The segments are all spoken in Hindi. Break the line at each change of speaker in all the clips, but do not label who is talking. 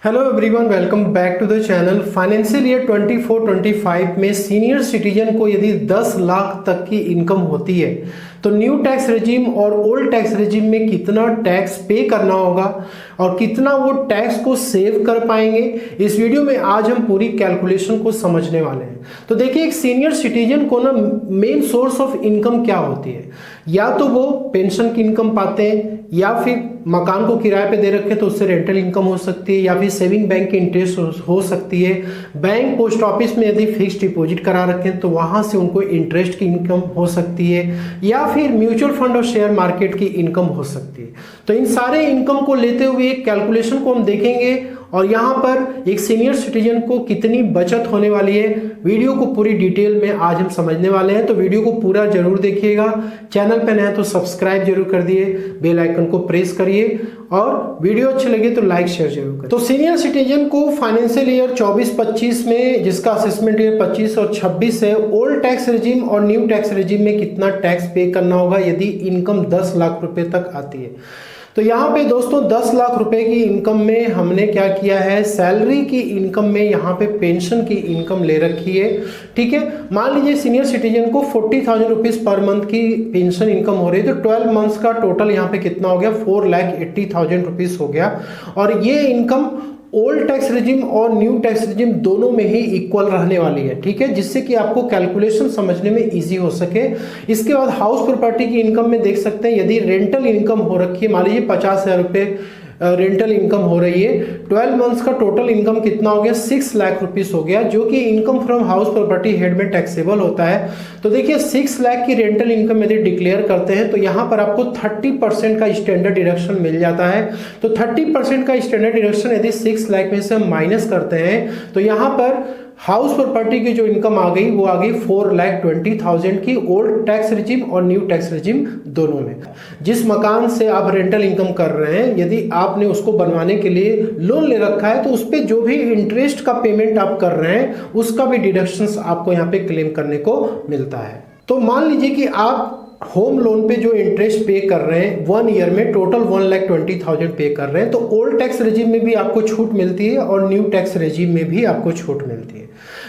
Hello everyone, welcome back to the channel. Financial year 24-25 में सीनियर सिटीजन को यदि 10 लाख तक की इनकम होती है तो न्यू टैक्स रेजिम और ओल्ड टैक्स रेजिम में कितना टैक्स पे करना होगा और कितना वो टैक्स को सेव कर पाएंगे, इस वीडियो में आज हम पूरी कैलकुलेशन को समझने वाले हैं। तो देखिए, एक सीनियर सिटीजन को ना मेन सोर्स ऑफ इनकम क्या होती है, या तो वो पेंशन की इनकम पाते हैं, या फिर मकान को किराए पे दे रखे तो उससे रेंटल इनकम हो सकती है, या फिर सेविंग बैंक की इंटरेस्ट हो सकती है। बैंक पोस्ट ऑफिस में यदि फिक्स डिपॉजिट करा रखे हैं तो वहां से उनको इंटरेस्ट की इनकम हो सकती है, या फिर म्यूचुअल फंड और शेयर मार्केट की इनकम हो सकती है। तो इन सारे इनकम को लेते हुए एक कैलकुलेशन को हम देखेंगे और यहाँ पर एक सीनियर सिटीजन को कितनी बचत होने वाली है, वीडियो को पूरी डिटेल में आज हम समझने वाले हैं। तो वीडियो को पूरा जरूर देखिएगा। चैनल पे नए हैं तो सब्सक्राइब जरूर कर दिए, बेल आइकन को प्रेस करिए और वीडियो अच्छी लगे तो लाइक शेयर जरूर करें। तो सीनियर सिटीजन को फाइनेंशियल ईयर 24-25 में, जिसका असेसमेंट ईयर 25 और 26 है, ओल्ड टैक्स रेजिम और न्यू टैक्स रेजिम में कितना टैक्स पे करना होगा यदि इनकम 10 लाख रुपए तक आती है। तो यहाँ पे दोस्तों 10 लाख रुपए की इनकम में हमने क्या किया है, सैलरी की इनकम में यहाँ पे पेंशन की इनकम ले रखी है। ठीक है, मान लीजिए सीनियर सिटीजन को 40,000 रुपीज पर मंथ की पेंशन इनकम हो रही है, तो 12 मंथ्स का टोटल यहाँ पे कितना हो गया, 4,80,000 रुपीज हो गया। और ये इनकम ओल्ड टैक्स रेजिम और न्यू टैक्स रेजिम दोनों में ही इक्वल रहने वाली है। ठीक है, जिससे कि आपको कैलकुलेशन समझने में इजी हो सके। इसके बाद हाउस प्रॉपर्टी की इनकम में देख सकते हैं, यदि रेंटल इनकम हो रखी है, मान लीजिए 50,000 रुपये रेंटल इनकम हो रही है, 12 मंथ्स का टोटल इनकम कितना हो गया, 6 लाख रुपीस हो गया, जो कि income from house property head में टैक्सेबल होता है। तो देखिए 6 लाख की रेंटल इनकम यदि डिक्लेयर करते हैं तो यहाँ पर आपको 30% का स्टैंडर्ड डिडक्शन मिल जाता है। तो 30% का स्टैंडर्ड डिडक्शन यदि 6 लाख में से हम माइनस करते हैं तो यहाँ पर हाउस प्रॉपर्टी की जो इनकम आ गई वो आ गई 4,20,000 की, ओल्ड टैक्स रेजिम और न्यू टैक्स रेजिम दोनों में। जिस मकान से आप रेंटल इनकम कर रहे हैं, यदि आपने उसको बनवाने के लिए लोन ले रखा है तो उस पर जो भी इंटरेस्ट का पेमेंट आप कर रहे हैं उसका भी डिडक्शंस आपको यहाँ पे क्लेम करने को मिलता है। तो मान लीजिए कि आप होम लोन पे जो इंटरेस्ट पे कर रहे हैं 1 ईयर में टोटल 1,20,000 पे कर रहे हैं, तो ओल्ड टैक्स रेजिम में भी आपको छूट मिलती है और न्यू टैक्स रेजिम में भी आपको छूट मिलती है।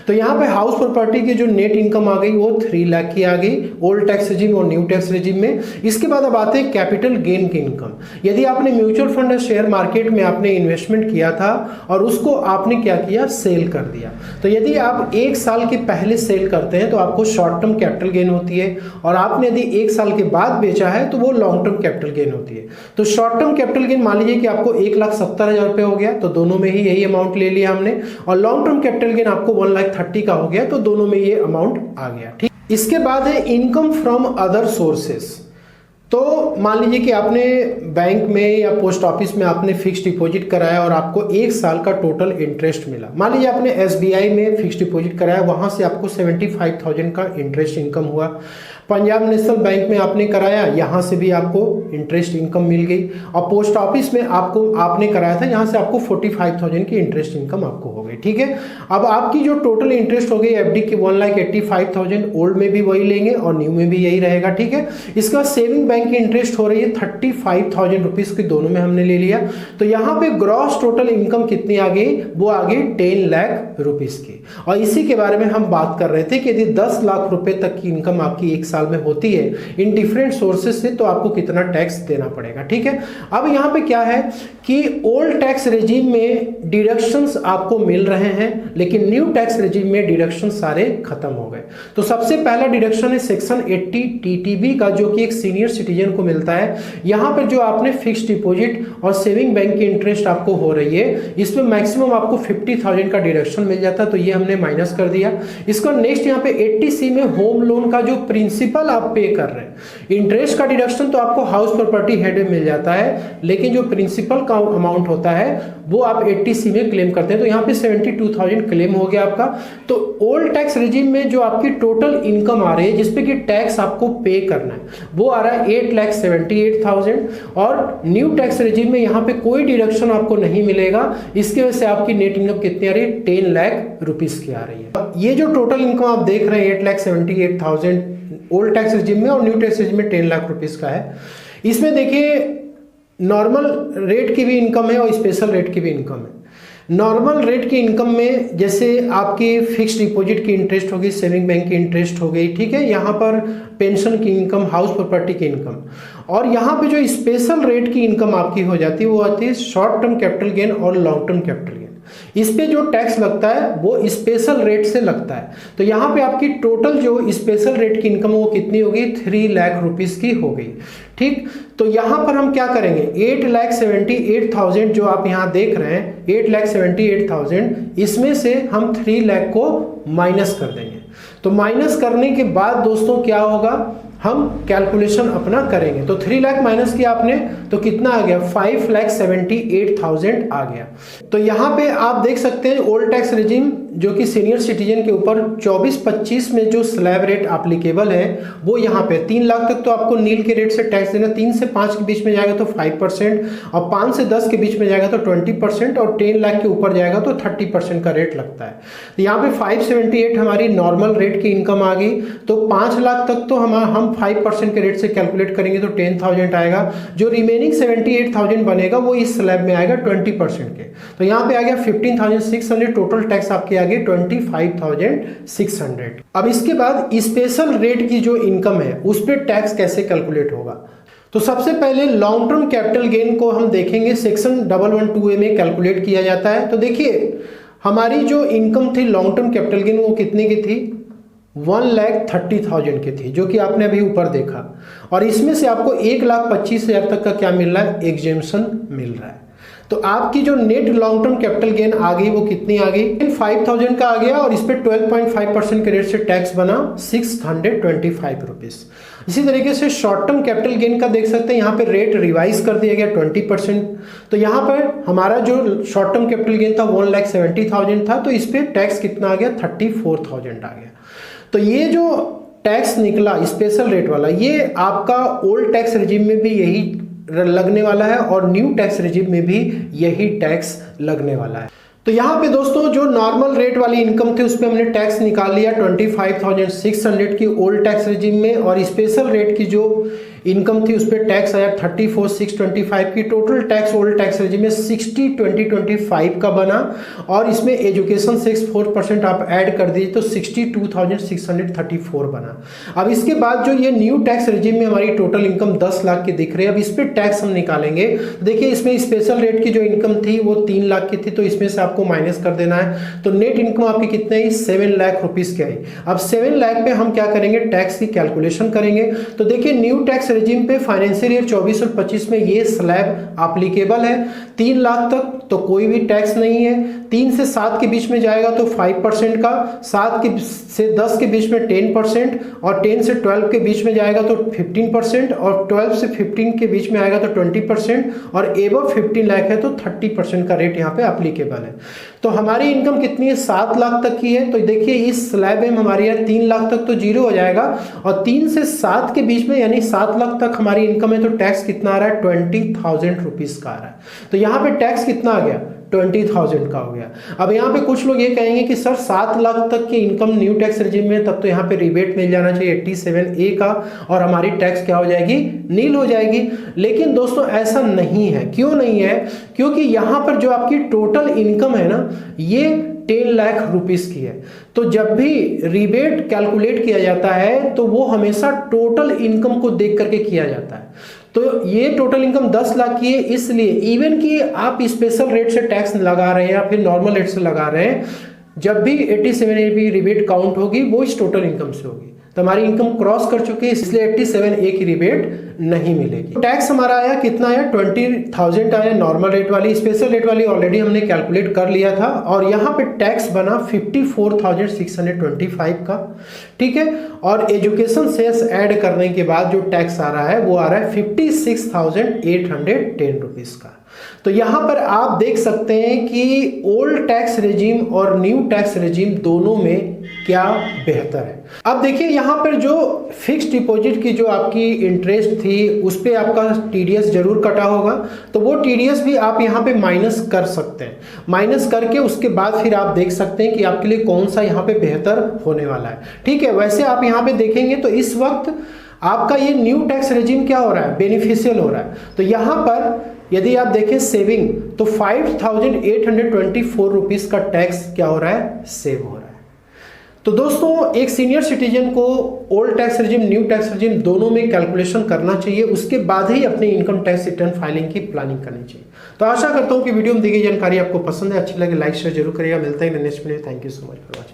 तो यहाँ पे हाउस प्रॉपर्टी की जो नेट इनकम आ गई वो 3 लाख की आ गई ओल्ड टैक्स रेजिम और न्यू टैक्स रेजिम में। इसके बाद अब आते हैं कैपिटल गेन की इनकम। यदि आपने म्यूचुअल फंड या शेयर मार्केट में आपने इन्वेस्टमेंट किया था और उसको आपने क्या किया, सेल कर दिया, तो यदि आप 1 साल के पहले सेल करते हैं तो आपको शॉर्ट टर्म कैपिटल गेन होती है, और आपने यदि 1 साल के बाद बेचा है तो वो लॉन्ग टर्म कैपिटल गेन होती है। तो शॉर्ट टर्म कैपिटल गेन मान लीजिए कि आपको 1,70,000 रुपये हो गया, तो दोनों में ही यही अमाउंट ले लिया हमने, और लॉन्ग टर्म कैपिटल गेन आपको 1,30,000 का हो गया, तो दोनों में ये अमाउंट आ गया। ठीक, इसके बाद है इनकम फ्रॉम अदर सोर्सेस। तो मान लीजिए कि आपने बैंक में या पोस्ट ऑफिस में आपने फिक्स डिपॉजिट कराया और आपको 1 साल का टोटल इंटरेस्ट मिला। मान लीजिए आपने SBI में फिक्स डिपॉजिट कराया, वहां से आपको 75,000 का इंटरेस्ट इनकम हुआ। पंजाब नेशनल बैंक में आपने कराया, यहाँ से भी आपको इंटरेस्ट इनकम मिल गई, और पोस्ट ऑफिस में आपने कराया था, यहाँ से आपको 45,000 की इंटरेस्ट इनकम आपको हो गई। ठीक है, अब आपकी जो टोटल इंटरेस्ट हो गई FD की 1,85,000, ओल्ड में भी वही लेंगे और न्यू में भी यही रहेगा। ठीक है, इसके बाद सेविंग बैंक की इंटरेस्ट हो रही है 35,000 रुपीज की, दोनों में हमने ले लिया। तो यहाँ पे ग्रॉस टोटल इनकम कितनी आ गई, वो आ गई 10 लाख रुपीज की। और इसी के बारे में हम बात कर रहे थे कि यदि 10 लाख रुपए तक की इनकम आपकी 1 साल में होती है इन डिफरेंट सोर्सेज से, तो आपको कितना टैक्स देना पड़ेगा। ठीक है, अब यहाँ पे क्या है कि ओल्ड टैक्स रेजिम में डिडक्शंस आपको मिल रहे हैं, लेकिन न्यू टैक्स रेजिम में डिडक्शन सारे खत्म हो गए। तो सबसे पहला डिडक्शन है सेक्शन 80 TTB का, जो कि एक सीनियर सिटीजन को मिलता है। यहाँ पर जो आपने फिक्स डिपॉजिट और सेविंग बैंक की इंटरेस्ट आपको हो रही है, इसमें मैक्सिमम आपको 50,000 का डिडक्शन मिल जाता है, तो ये हमने माइनस कर दिया। इसका नेक्स्ट यहाँ पे 80C में होम लोन का जो प्रिंसिपल आप पे कर रहे हैं, इंटरेस्ट का डिडक्शन तो आपको हाउस प्रॉपर्टी हेड में मिल जाता है, लेकिन जो प्रिंसिपल का अमाउंट होता है वो आप 80C में क्लेम करते हैं, तो यहाँ पे 72,000 क्लेम हो गया आपका। तो ओल्ड टैक्स रेजिम में जो आपकी टोटल इनकम आ रही है जिसपे कि टैक्स आपको पे करना है, वो आ रहा है 8,78,000, और न्यू टैक्स रेजिम में यहाँ पे कोई डिडक्शन आपको नहीं मिलेगा। इसकी वजह से आपकी नेट इनकम कितनी आ रही है, 10 लाख रुपीज की आ रही है। ये जो टोटल इनकम आप देख रहे हैं 8,78,000 ओल्ड टैक्स रेजिम में और न्यू टैक्स रेजिम में 10 लाख रुपीस का है। इसमें देखिए नॉर्मल रेट की भी इनकम है और स्पेशल रेट की भी इनकम है। नॉर्मल रेट की इनकम में जैसे आपकी फिक्स्ड डिपॉजिट की इंटरेस्ट होगी, सेविंग बैंक की इंटरेस्ट हो गई, ठीक है, यहाँ पर पेंशन की इनकम, हाउस प्रॉपर्टी की इनकम, और यहाँ पे जो स्पेशल रेट की इनकम आपकी हो जाती है वो आती है शॉर्ट टर्म कैपिटल गेन और लॉन्ग टर्म कैपिटल गेन। इस पे जो टैक्स लगता है वो स्पेशल रेट से लगता है। तो यहाँ पे आपकी टोटल जो स्पेशल रेट की इनकम वो कितनी होगी, 3 लाख रुपीस की हो गई। ठीक, तो यहाँ पर हम क्या करेंगे, 8,78,000 जो आप यहाँ देख रहे हैं, 8,78,000, इसमें से हम 3 लाख को माइनस कर देंगे। तो माइनस करने के बाद दोस्तों क्या होगा, हम कैलकुलेशन अपना करेंगे। तो 3 लाख माइनस किया आपने तो कितना आ गया, 5,78,000 आ गया। तो यहाँ पे आप देख सकते हैं ओल्ड टैक्स रेजिम जो कि सीनियर सिटीजन के ऊपर 24-25 में जो स्लैब रेट एप्लीकेबल है वो यहाँ पे 3 लाख तक तो आपको नील के रेट से टैक्स देना, 3 से 5 के बीच में जाएगा तो 5%, और 5 से 10 के बीच में जाएगा तो 20%, और 10 लाख के ऊपर जाएगा तो 30% का रेट लगता है। तो यहाँ पे 578 हमारी नॉर्मल रेट की इनकम आ गई। तो 5 लाख तक तो हम 5% के रेट से कैलकुलेट करेंगे तो 10,000 आएगा। जो रिमेनिंग 78,000 बनेगा वो इस स्लैब में आएगा 20% के। तो यहाँ पे आ गया 15,600, टोटल टैक्स आपके आ गए 25,600। अब इसके बाद स्पेशल रेट की जो इनकम है उस पर टैक्स कैसे कैलकुलेट होगा। तो सबसे पहले लॉन्ग टर्म कैपिटल गेन को हम देखेंगे, सेक्शन 112A में कैलकुलेट किया जाता है। तो देखिए हमारी जो इनकम थी लॉन्ग टर्म कैपिटल गेन वो कितने की थी, 1,30,000 की थी, जो कि आपने अभी ऊपर देखा, और इसमें से आपको 1,25,000 तक का क्या मिल रहा है, एग्जेम्पशन मिल रहा है। तो आपकी जो net long term capital gain आ गई वो कितनी आ गई, 5,000 का आ गया, और इस पर 12.5% के रेट से टैक्स बना 625 रुपीज। इसी तरीके से शॉर्ट टर्म कैपिटल गेन का देख सकते हैं, यहाँ पे रेट रिवाइज कर दिया गया 20%। तो यहाँ पर हमारा जो शॉर्ट टर्म कैपिटल गेन था 1,70,000 था, तो इस पर टैक्स कितना आ गया, 34,000 आ गया। तो ये जो टैक्स निकला स्पेशल रेट वाला, ये आपका ओल्ड टैक्स रिजिम में भी यही लगने वाला है और न्यू टैक्स रिजिम में भी यही टैक्स लगने वाला है। तो यहाँ पे दोस्तों जो नॉर्मल रेट वाली इनकम थी उस पर हमने टैक्स निकाल लिया 25,600 की ओल्ड टैक्स रिजिम में, और स्पेशल रेट की जो इनकम थी उस पर टैक्स आया 34,625 की। Total tax old tax regime में 60,20,25 का बना, और इसमें एजुकेशन 6% आप ऐड कर दीजिए तो 62,634 बना। अब इसके बाद जो ये न्यू टैक्स रेजिम में हमारी टोटल इनकम 10 लाख की दिख रही है। अब इस पर टैक्स हम निकालेंगे। देखिए इसमें स्पेशल रेट की जो इनकम थी वो 3 लाख की थी, तो इसमें से आपको माइनस कर देना है। तो नेट इनकम आपकी कितनी आई, 7 लाख रुपीज की आई। अब 7 लाख पे हम क्या करेंगे, टैक्स की कैलकुलेशन करेंगे। तो देखिए न्यू टैक्स रेजिम पे फाइनेंशियल ईयर 24 और 25 में ये स्लैब एप्लीकेबल है। 3 लाख तक तो कोई भी टैक्स नहीं है, 3 से 7 के बीच में जाएगा तो 5% का, 7 से 10 के बीच में 10%, और 10 से 12 के बीच में जाएगा तो 15%, और 12 से 15 के बीच में आएगा तो 20%, और एबव 15 लाख है तो 30% का रेट यहाँ पे एप्लीकेबल है। तो हमारी इनकम कितनी है, 7 लाख तक की है। तो देखिए इस स्लैब में हमारी यहाँ 3 लाख तक तो जीरो हो जाएगा, और 3 से 7 के बीच में यानी 7 लाख तक हमारी इनकम है तो टैक्स कितना आ रहा है, 20,000 रुपीज का आ रहा है। तो यहाँ पे टैक्स कितना आ गया, 20,000 का हो गया। अब यहाँ पे कुछ लोग ये कहेंगे कि सर 7 लाख तक की इनकम न्यू टैक्स रेजिम में, तब तो यहाँ पे रिबेट मिल जाना चाहिए 87A का, और हमारी टैक्स क्या हो जाएगी, नील हो जाएगी। लेकिन दोस्तों ऐसा नहीं है। क्यों नहीं है, क्योंकि यहाँ पर जो आपकी टोटल इनकम है ना ये 10 लाख रुपीस की है। तो जब भी रिबेट कैलकुलेट किया जाता है तो वो हमेशा टोटल इनकम को देख करके किया जाता है। तो ये टोटल इनकम 10 लाख की है, इसलिए इवन कि आप स्पेशल रेट से टैक्स लगा रहे हैं या फिर नॉर्मल रेट से लगा रहे हैं, जब भी 87A की रिबेट काउंट होगी वो इस टोटल इनकम से होगी। तो हमारी इनकम क्रॉस कर चुकी है, इसलिए 87A की रिबेट नहीं मिलेगी। टैक्स हमारा आया कितना आया, 20,000 आया नॉर्मल रेट वाली। स्पेशल रेट वाली ऑलरेडी हमने कैलकुलेट कर लिया था, और यहाँ पे टैक्स बना 54,625 का, ठीक है। और एजुकेशन सेस ऐड करने के बाद जो टैक्स आ रहा है वो आ रहा है 56,810 रुपीज का। तो यहां पर आप देख सकते हैं कि ओल्ड टैक्स रेजिम और न्यू टैक्स रेजिम दोनों में क्या बेहतर है। अब देखिए यहां पर जो फिक्स्ड डिपॉजिट की जो आपकी इंटरेस्ट थी उस पे आपका टीडीएस जरूर कटा होगा, तो वो टीडीएस भी आप यहां पे माइनस कर सकते हैं। माइनस करके उसके बाद फिर आप देख सकते हैं कि आपके लिए कौन सा यहां पे बेहतर होने वाला है, ठीक है। वैसे आप यहां पे देखेंगे तो इस वक्त आपका ये न्यू टैक्स रेजिम क्या हो रहा है, बेनिफिशियल हो रहा है। तो यहाँ पर यदि आप देखें सेविंग तो 5,824 रुपीज का टैक्स क्या हो रहा है, सेव हो रहा है। तो दोस्तों एक सीनियर सिटीजन को old tax regime new tax regime दोनों में कैलकुलेशन करना चाहिए, उसके बाद ही अपनी इनकम टैक्स रिटर्न फाइलिंग की प्लानिंग करनी चाहिए। तो आशा करता हूं कि वीडियो में दी गई जानकारी आपको पसंद है, अच्छी लगे लाइक शेयर जरूर करिएगा। मिलता है next video. Thank you so much.